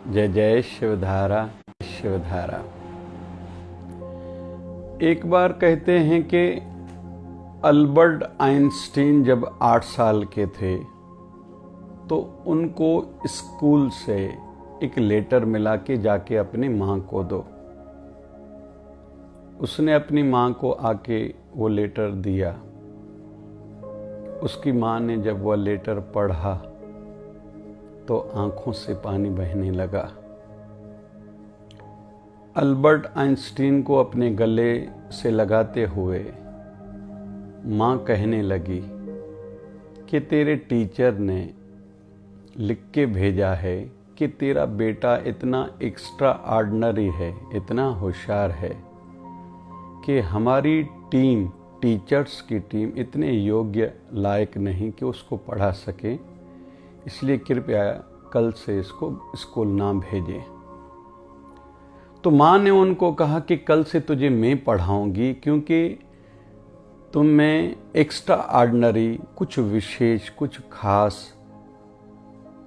जय जय शिवधारा शिवधारा। एक बार कहते हैं कि अल्बर्ट आइंस्टीन जब 8 साल के थे तो उनको स्कूल से एक लेटर मिला कि जाके अपनी माँ को दो। उसने अपनी माँ को आके वो लेटर दिया। उसकी माँ ने जब वह लेटर पढ़ा तो आंखों से पानी बहने लगा। अल्बर्ट आइंस्टीन को अपने गले से लगाते हुए माँ कहने लगी कि तेरे टीचर ने लिख के भेजा है कि तेरा बेटा इतना एक्स्ट्रा ऑर्डिनरी है, इतना होशियार है कि हमारी टीम, टीचर्स की टीम इतने योग्य लायक नहीं कि उसको पढ़ा सके, इसलिए कृपया कल से इसको स्कूल ना भेजें। तो माँ ने उनको कहा कि कल से तुझे मैं पढ़ाऊंगी, क्योंकि तुम में एक्स्ट्रा ऑर्डिनरी, कुछ विशेष, कुछ खास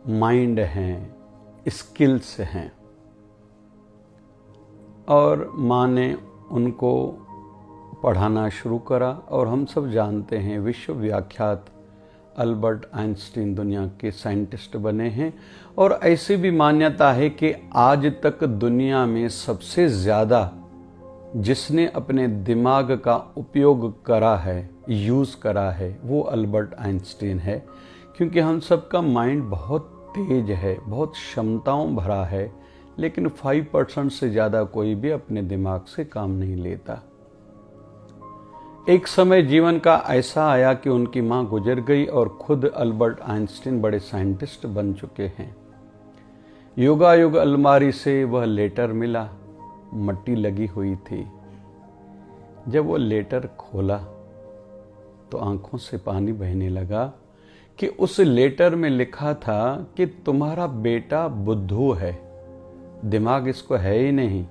माइंड हैं, स्किल्स हैं। और माँ ने उनको पढ़ाना शुरू करा। और हम सब जानते हैं विश्व विख्यात अल्बर्ट आइंस्टीन दुनिया के साइंटिस्ट बने हैं। और ऐसी भी मान्यता है कि आज तक दुनिया में सबसे ज़्यादा जिसने अपने दिमाग का उपयोग करा है, यूज़ करा है, वो अल्बर्ट आइंस्टीन है। क्योंकि हम सबका माइंड बहुत तेज है, बहुत क्षमताओं भरा है, लेकिन 5% से ज़्यादा कोई भी अपने दिमाग से काम नहीं लेता। एक समय जीवन का ऐसा आया कि उनकी माँ गुजर गई और खुद अल्बर्ट आइंस्टीन बड़े साइंटिस्ट बन चुके हैं। युगायुग अलमारी से वह लेटर मिला, मट्टी लगी हुई थी। जब वो लेटर खोला तो आंखों से पानी बहने लगा कि उस लेटर में लिखा था कि तुम्हारा बेटा बुद्धू है, दिमाग इसको है ही नहीं,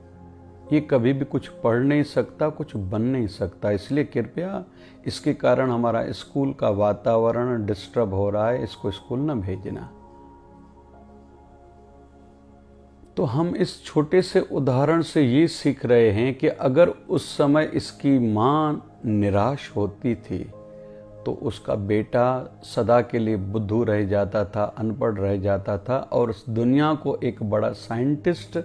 ये कभी भी कुछ पढ़ नहीं सकता, कुछ बन नहीं सकता, इसलिए कृपया इसके कारण हमारा स्कूल का वातावरण डिस्टर्ब हो रहा है, इसको स्कूल न भेजना। तो हम इस छोटे से उदाहरण से ये सीख रहे हैं कि अगर उस समय इसकी माँ निराश होती थी तो उसका बेटा सदा के लिए बुद्धू रह जाता था, अनपढ़ रह जाता था और उस दुनिया को एक बड़ा साइंटिस्ट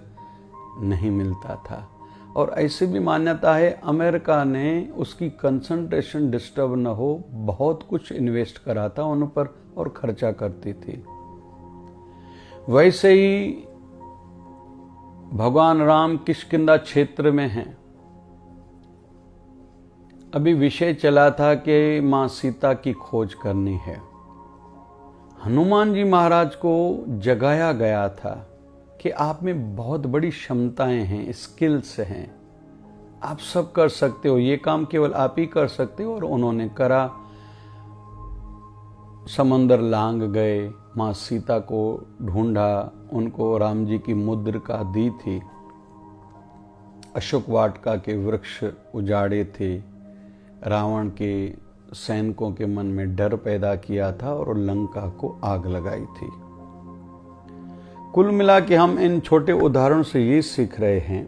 नहीं मिलता था। और ऐसी भी मान्यता है अमेरिका ने उसकी कंसंट्रेशन डिस्टर्ब न हो, बहुत कुछ इन्वेस्ट करा था उन पर और खर्चा करती थी। वैसे ही भगवान राम किष्किंधा क्षेत्र में हैं। अभी विषय चला था कि मां सीता की खोज करनी है। हनुमान जी महाराज को जगाया गया था कि आप में बहुत बड़ी क्षमताएं हैं, स्किल्स हैं, आप सब कर सकते हो, ये काम केवल आप ही कर सकते हो। और उन्होंने करा। समंदर लांग गए, माँ सीता को ढूंढा, उनको राम जी की मुद्रिका दी थी, अशोक वाटिका के वृक्ष उजाड़े थे, रावण के सैनिकों के मन में डर पैदा किया था और लंका को आग लगाई थी। कुल मिला के हम इन छोटे उदाहरणों से ये सीख रहे हैं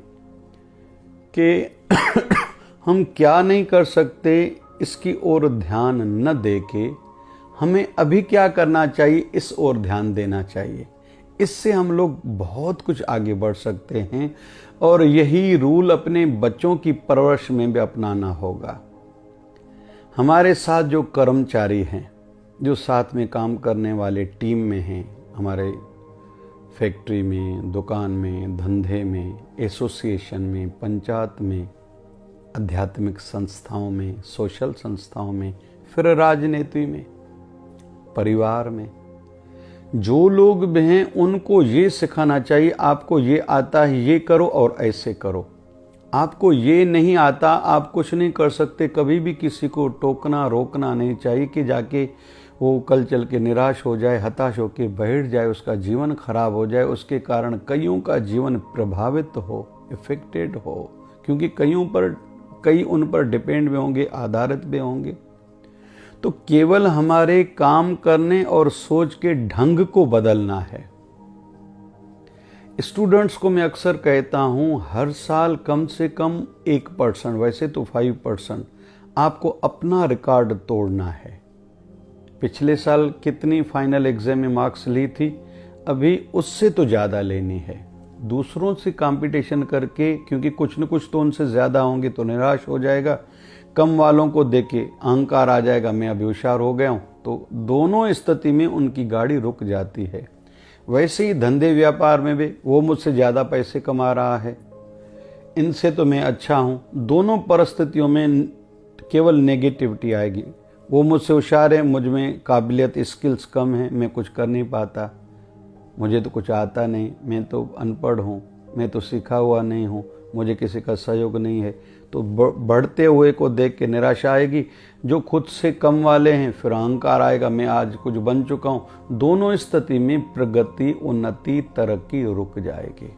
कि हम क्या नहीं कर सकते, इसकी ओर ध्यान न देके हमें अभी क्या करना चाहिए, इस ओर ध्यान देना चाहिए। इससे हम लोग बहुत कुछ आगे बढ़ सकते हैं। और यही रूल अपने बच्चों की परवरिश में भी अपनाना होगा। हमारे साथ जो कर्मचारी हैं, जो साथ में काम करने वाले टीम में हैं, हमारे फैक्ट्री में, दुकान में, धंधे में, एसोसिएशन में, पंचायत में, आध्यात्मिक संस्थाओं में, सोशल संस्थाओं में, फिर राजनीति में, परिवार में, जो लोग भी हैं उनको ये सिखाना चाहिए आपको ये आता है, ये करो और ऐसे करो। आपको ये नहीं आता, आप कुछ नहीं कर सकते, कभी भी किसी को टोकना रोकना नहीं चाहिए कि जाके वो कल चल के निराश हो जाए, हताश होकर बैठ जाए, उसका जीवन खराब हो जाए, उसके कारण कईयों का जीवन प्रभावित हो, इफेक्टेड हो। क्योंकि कई उन पर डिपेंड भी होंगे, आधारित भी होंगे। तो केवल हमारे काम करने और सोच के ढंग को बदलना है। स्टूडेंट्स को मैं अक्सर कहता हूं, हर साल कम से कम 1%, वैसे तो 5%, आपको अपना रिकॉर्ड तोड़ना है। पिछले साल कितनी फाइनल एग्जाम में मार्क्स ली थी, अभी उससे तो ज़्यादा लेनी है। दूसरों से कंपटीशन करके, क्योंकि कुछ न कुछ तो उनसे ज़्यादा होंगे तो निराश हो जाएगा। कम वालों को देख के अहंकार आ जाएगा, मैं अभी होशियार हो गया हूँ, तो दोनों स्थिति में उनकी गाड़ी रुक जाती है। वैसे ही धंधे व्यापार में भी वो मुझसे ज़्यादा पैसे कमा रहा है, इनसे तो मैं अच्छा हूँ, दोनों परिस्थितियों में केवल नेगेटिविटी आएगी। वो मुझसे होशियार है, मुझ में काबिलियत स्किल्स कम है, मैं कुछ कर नहीं पाता, मुझे तो कुछ आता नहीं, मैं तो अनपढ़ हूँ, मैं तो सीखा हुआ नहीं हूँ, मुझे किसी का सहयोग नहीं है। तो बढ़ते हुए को देख के निराशा आएगी। जो खुद से कम वाले हैं, फिर अहंकार आएगा, मैं आज कुछ बन चुका हूँ। दोनों स्थिति में प्रगति, उन्नति, तरक्की रुक जाएगी।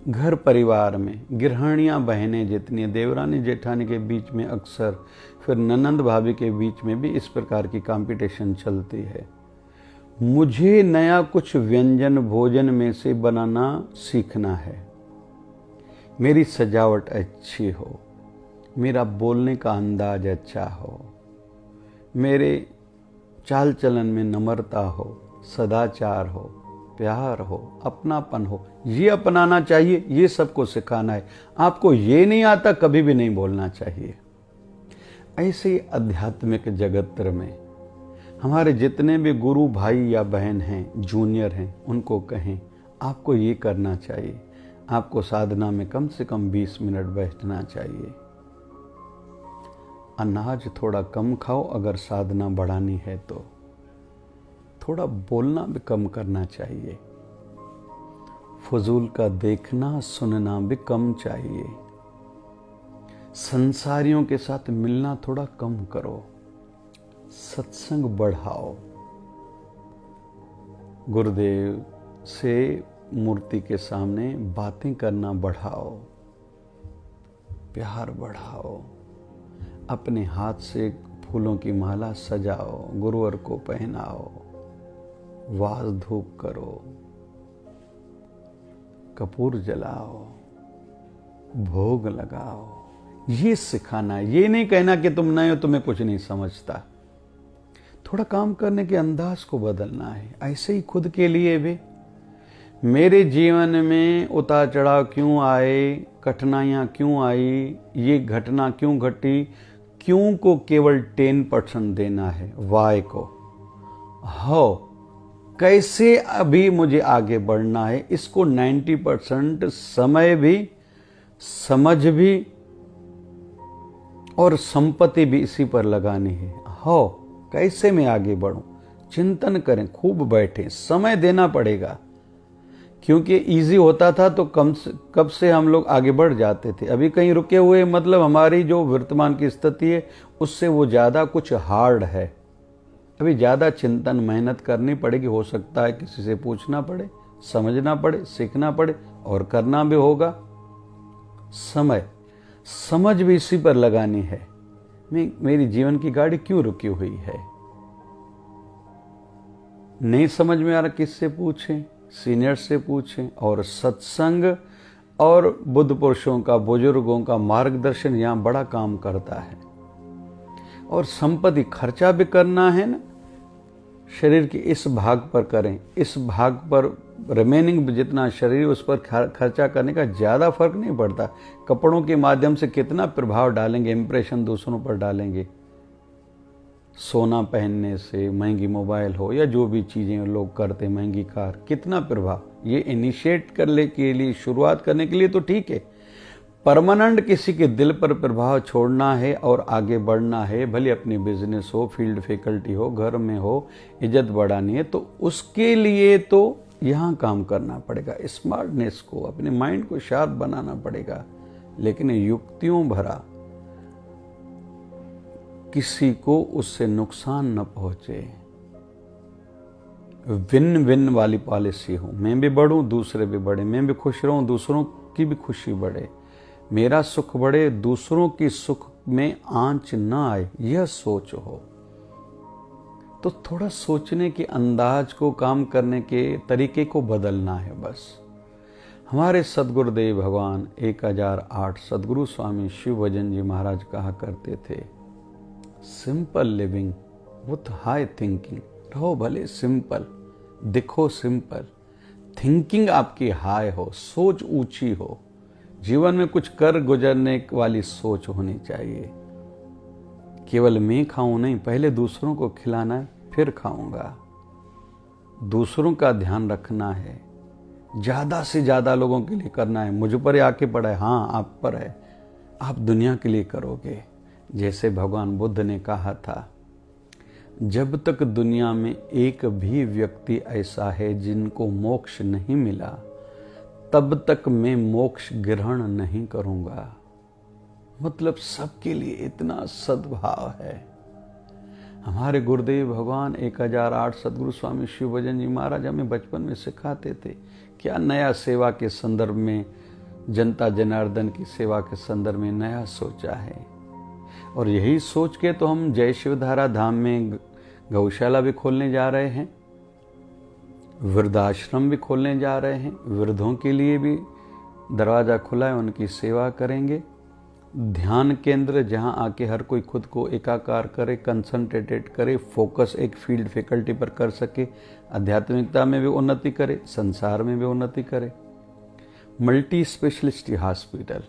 घर परिवार में गृहिणियाँ बहनें जितनी, देवरानी जेठानी के बीच में अक्सर, फिर ननंद भाभी के बीच में भी इस प्रकार की कंपटीशन चलती है। मुझे नया कुछ व्यंजन भोजन में से बनाना सीखना है, मेरी सजावट अच्छी हो, मेरा बोलने का अंदाज अच्छा हो, मेरे चाल चलन में नम्रता हो, सदाचार हो, प्यार हो, अपनापन हो, ये अपनाना चाहिए। ये सबको सिखाना है। आपको ये नहीं आता, कभी भी नहीं बोलना चाहिए। ऐसे ही आध्यात्मिक जगत में हमारे जितने भी गुरु भाई या बहन हैं, जूनियर हैं, उनको कहें आपको ये करना चाहिए, आपको साधना में कम से कम 20 मिनट बैठना चाहिए। अनाज थोड़ा कम खाओ अगर साधना बढ़ानी है तो। थोड़ा बोलना भी कम करना चाहिए। फजूल का देखना सुनना भी कम चाहिए। संसारियों के साथ मिलना थोड़ा कम करो। सत्संग बढ़ाओ। गुरुदेव से मूर्ति के सामने बातें करना बढ़ाओ। प्यार बढ़ाओ। अपने हाथ से फूलों की माला सजाओ, गुरुवर को पहनाओ, वाज धूप करो, कपूर जलाओ, भोग लगाओ। ये सिखाना है। ये नहीं कहना कि तुम नए हो, तुम्हें कुछ नहीं समझता। थोड़ा काम करने के अंदाज को बदलना है। ऐसे ही खुद के लिए भी, मेरे जीवन में उतार चढ़ाव क्यों आए, कठिनाइयाँ क्यों आई, ये घटना क्यों घटी, क्यों को केवल 10% देना है, वाई को हो कैसे अभी मुझे आगे बढ़ना है, इसको 90% समय भी, समझ भी और संपत्ति भी इसी पर लगानी है। हो कैसे मैं आगे बढ़ूं, चिंतन करें, खूब बैठें, समय देना पड़ेगा। क्योंकि इजी होता था तो कब से हम लोग आगे बढ़ जाते थे। अभी कहीं रुके हुए, मतलब हमारी जो वर्तमान की स्थिति है उससे वो ज़्यादा कुछ हार्ड है। अभी ज़्यादा चिंतन मेहनत करनी पड़ेगी। हो सकता है किसी से पूछना पड़े, समझना पड़े, सीखना पड़े और करना भी होगा। समझ भी इसी पर लगानी है। मेरी जीवन की गाड़ी क्यों रुकी हुई है, नहीं समझ में आ रहा, किससे पूछें, सीनियर से पूछें। और सत्संग और बुद्ध पुरुषों का, बुजुर्गों का मार्गदर्शन यहाँ बड़ा काम करता है। और संपत्ति खर्चा भी करना है ना, शरीर के इस भाग पर करें, इस भाग पर रिमेनिंग जितना शरीर, उस पर खर्चा करने का ज़्यादा फर्क नहीं पड़ता। कपड़ों के माध्यम से कितना प्रभाव डालेंगे, इम्प्रेशन दूसरों पर डालेंगे। सोना पहनने से, महंगी मोबाइल हो या जो भी चीज़ें लोग करते, महंगी कार, कितना प्रभाव। ये इनिशिएट करने के लिए, शुरुआत करने के लिए तो ठीक है। परमानेंट किसी के दिल पर प्रभाव छोड़ना है और आगे बढ़ना है, भले अपनी बिजनेस हो, फील्ड फैकल्टी हो, घर में हो, इज्जत बढ़ानी है, तो उसके लिए तो यहाँ काम करना पड़ेगा। स्मार्टनेस को, अपने माइंड को शार्प बनाना पड़ेगा। लेकिन युक्तियों भरा, किसी को उससे नुकसान न पहुंचे, विन विन वाली पॉलिसी हो। मैं भी बढ़ूं, दूसरे भी बढ़े, मैं भी खुश रहूं, दूसरों की भी खुशी बढ़े, मेरा सुख बढ़े, दूसरों की सुख में आंच न आए, यह सोच हो। तो थोड़ा सोचने के अंदाज को, काम करने के तरीके को बदलना है बस। हमारे सदगुरुदेव भगवान 1008 सदगुरु स्वामी शिव भजन जी महाराज कहा करते थे, simple living with high thinking. रहो भले सिंपल, दिखो सिंपल, थिंकिंग आपकी हाई हो, सोच ऊंची हो, जीवन में कुछ कर गुजरने वाली सोच होनी चाहिए। केवल मैं खाऊं नहीं, पहले दूसरों को खिलाना है, फिर खाऊंगा। दूसरों का ध्यान रखना है, ज्यादा से ज्यादा लोगों के लिए करना है। मुझ पर आके पड़ा है, हाँ आप पर है, आप दुनिया के लिए करोगे। जैसे भगवान बुद्ध ने कहा था, जब तक दुनिया में एक भी व्यक्ति ऐसा है जिनको मोक्ष नहीं मिला, तब तक मैं मोक्ष ग्रहण नहीं करूंगा। मतलब सबके लिए इतना सद्भाव है। हमारे गुरुदेव भगवान 1008 सदगुरु स्वामी शिव भजन जी महाराज हमें बचपन में सिखाते थे। क्या नया सेवा के संदर्भ में, जनता जनार्दन की सेवा के संदर्भ में नया सोचा है। और यही सोच के तो हम जय शिवधारा धाम में गौशाला भी खोलने जा रहे हैं, वृद्धाश्रम भी खोलने जा रहे हैं। वृद्धों के लिए भी दरवाज़ा खुला है, उनकी सेवा करेंगे। ध्यान केंद्र जहां आके हर कोई खुद को एकाकार करे, कंसंट्रेटेड करे, फोकस एक फील्ड फैकल्टी पर कर सके, आध्यात्मिकता में भी उन्नति करे, संसार में भी उन्नति करे। मल्टी स्पेशलिस्ट हॉस्पिटल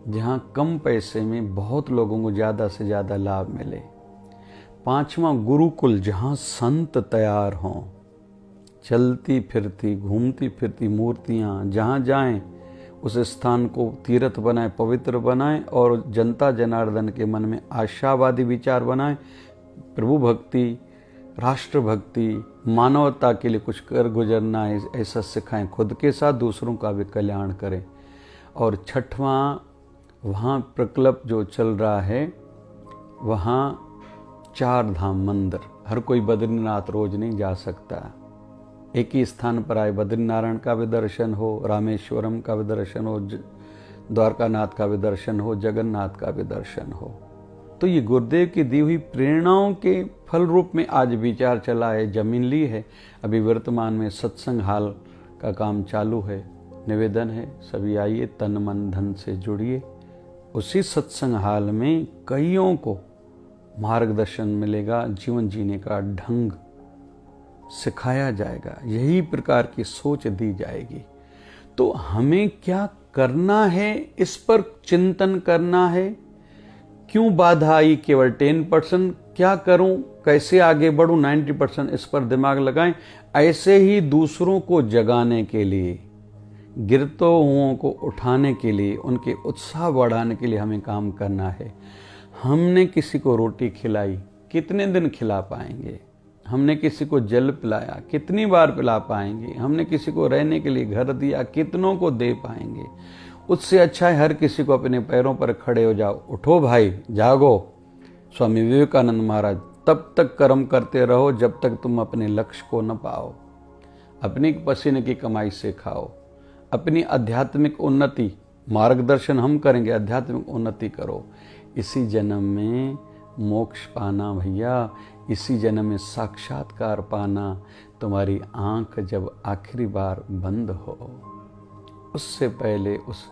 जहां कम पैसे में बहुत लोगों को ज़्यादा से ज़्यादा लाभ मिले। 5वां गुरुकुल जहां संत तैयार हों, चलती फिरती घूमती फिरती मूर्तियां जहां जाएं उस स्थान को तीर्थ बनाएं, पवित्र बनाएं और जनता जनार्दन के मन में आशावादी विचार बनाएं। प्रभु भक्ति, राष्ट्र भक्ति, मानवता के लिए कुछ कर गुजरना है ऐसा सिखाएं। खुद के साथ दूसरों का भी कल्याण करें। और 6वां वहाँ प्रकल्प जो चल रहा है, वहाँ 4 धाम मंदिर। हर कोई बद्रीनाथ रोज नहीं जा सकता। एक ही स्थान पर आए, बद्रीनारायण का भी दर्शन हो, रामेश्वरम का भी दर्शन हो, द्वारकानाथ का भी दर्शन हो, जगन्नाथ का भी दर्शन हो। तो ये गुरुदेव की दी हुई प्रेरणाओं के फल रूप में आज विचार चला है, जमीन ली है। अभी वर्तमान में सत्संग हाल का काम चालू है। निवेदन है, सभी आइए, तन मन धन से जुड़िए। उसी सत्संग हाल में कईयों को मार्गदर्शन मिलेगा, जीवन जीने का ढंग सिखाया जाएगा, यही प्रकार की सोच दी जाएगी। तो हमें क्या करना है, इस पर चिंतन करना है। क्यों बाधा आई केवल 10%, क्या करूं, कैसे आगे बढ़ूं 90%, इस पर दिमाग लगाएं। ऐसे ही दूसरों को जगाने के लिए, गिरते हुओं को उठाने के लिए, उनके उत्साह बढ़ाने के लिए हमें काम करना है। हमने किसी को रोटी खिलाई, कितने दिन खिला पाएंगे। हमने किसी को जल पिलाया, कितनी बार पिला पाएंगे। हमने किसी को रहने के लिए घर दिया, कितनों को दे पाएंगे। उससे अच्छा है हर किसी को अपने पैरों पर खड़े हो जाओ, उठो भाई, जागो। स्वामी विवेकानंद महाराज, तब तक कर्म करते रहो जब तक तुम अपने लक्ष्य को न पाओ। अपनी पसीने की कमाई से खाओ। अपनी आध्यात्मिक उन्नति, मार्गदर्शन हम करेंगे, आध्यात्मिक उन्नति करो। इसी जन्म में मोक्ष पाना भैया, इसी जन्म में साक्षात्कार पाना। तुम्हारी आंख जब आखिरी बार बंद हो, उससे पहले उस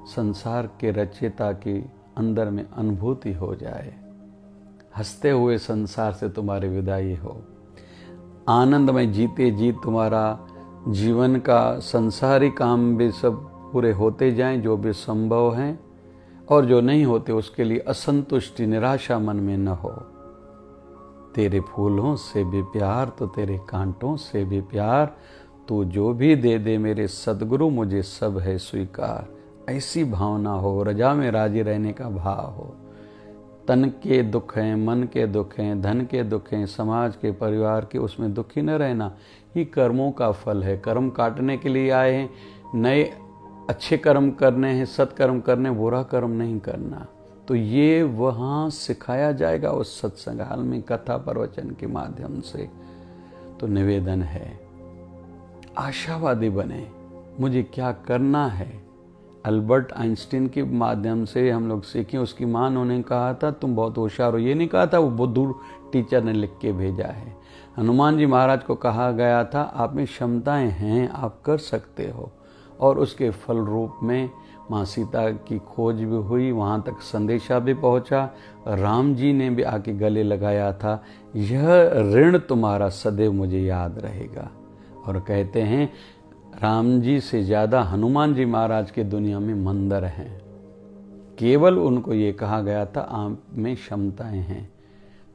संसार के रचयिता के अंदर में अनुभूति हो जाए, हंसते हुए संसार से तुम्हारी विदाई हो, आनंद में जीते जी तुम्हारा जीवन का संसारी काम भी सब पूरे होते जाएं, जो भी संभव हैं, और जो नहीं होते उसके लिए असंतुष्टि, निराशा मन में न हो। तेरे फूलों से भी प्यार तो तेरे कांटों से भी प्यार, तू जो भी दे दे मेरे सदगुरु मुझे सब है स्वीकार। ऐसी भावना हो, रजा में राजी रहने का भाव हो। तन के दुख हैं, मन के दुख हैं, धन के दुख हैं, समाज के, परिवार के, उसमें दुखी न रहना। ये कर्मों का फल है। कर्म काटने के लिए आए हैं, नए अच्छे कर्म करने हैं, सत्कर्म करने, बुरा कर्म नहीं करना। तो ये वहाँ सिखाया जाएगा उस सत्संग हाल में, कथा प्रवचन के माध्यम से। तो निवेदन है, आशावादी बने। मुझे क्या करना है, अल्बर्ट आइंस्टीन के माध्यम से हम लोग सीखें। उसकी माँ ने कहा था तुम बहुत होशियार हो, ये नहीं कहा था, वो बुद्धू टीचर ने लिख के भेजा है। हनुमान जी महाराज को कहा गया था आप में क्षमताएं हैं, आप कर सकते हो। और उसके फल रूप में माँ सीता की खोज भी हुई, वहाँ तक संदेशा भी पहुँचा। राम जी ने भी आके गले लगाया था, यह ऋण तुम्हारा सदैव मुझे याद रहेगा। और कहते हैं राम जी से ज़्यादा हनुमान जी महाराज के दुनिया में मंदिर हैं। केवल उनको ये कहा गया था आप में क्षमताएं हैं।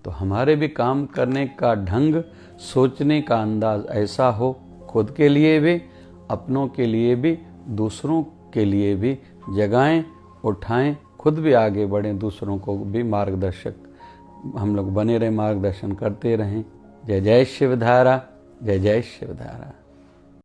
तो हमारे भी काम करने का ढंग, सोचने का अंदाज ऐसा हो, खुद के लिए भी, अपनों के लिए भी, दूसरों के लिए भी जगाएं, उठाएं, खुद भी आगे बढ़ें, दूसरों को भी मार्गदर्शक हम लोग बने रहें, मार्गदर्शन करते रहें। जय जय शिवधारा, जय जय शिवधारा।